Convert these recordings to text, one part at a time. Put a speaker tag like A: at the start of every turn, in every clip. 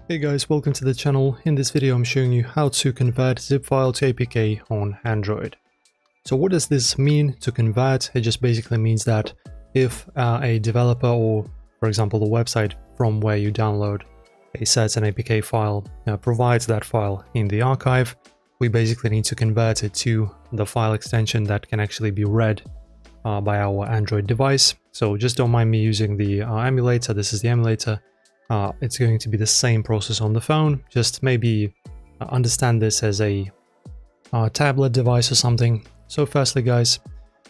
A: Hey guys, welcome to the channel. In this video I'm showing you how to convert zip file to APK on Android. So what does this mean to convert? It just basically means that if a developer or for example the website from where you download a certain APK file provides that file in the archive, we basically need to convert it to the file extension that can actually be read by our Android device. So just don't mind me using the emulator. This is the emulator. It's going to be the same process on the phone, just maybe understand this as a tablet device or something. So firstly guys,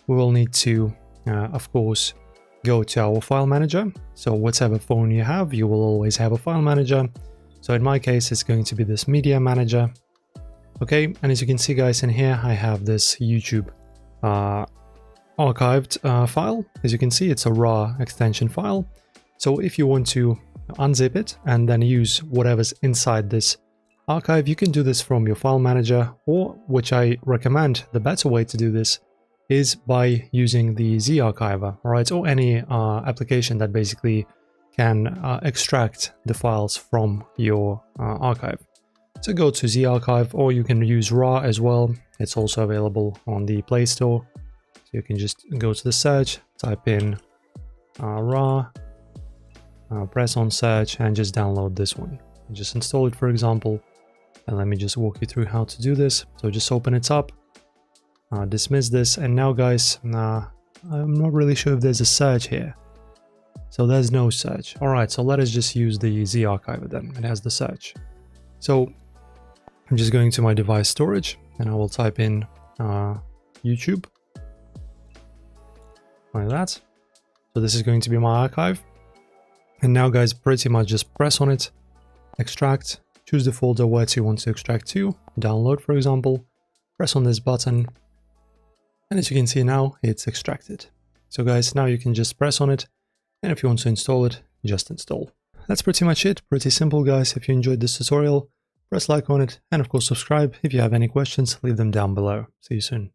A: we will need to of course go to our file manager. So whatever phone you have, you will always have a file manager. So in my case it's going to be this media manager. Okay, and as you can see guys, in here I have this YouTube archived file. As you can see, it's a raw extension file. So if you want to unzip it and then use whatever's inside this archive, you can do this from your file manager, or which I recommend, the better way to do this is by using the Z archiver, right, or any application that basically can extract the files from your archive. So go to Z archive, or you can use raw as well. It's also available on the Play Store. So you can just go to the search, type in raw, press on search and just download this one. Just install it, for example, and let me just walk you through how to do this. So just open it up, dismiss this, and now guys, I'm not really sure if there's a search here. So there's no search. Alright, so let us just use the Z archiver then. It has the search. So I'm just going to my device storage and I will type in YouTube like that. So this is going to be my archive. And now guys, pretty much just press on it, extract, choose the folder where you want to extract to, download for example, press on this button, and as you can see now, it's extracted. So guys, now you can just press on it, and if you want to install it, just install. That's pretty much it, pretty simple guys. If you enjoyed this tutorial, press like on it, and of course subscribe. If you have any questions, leave them down below. See you soon.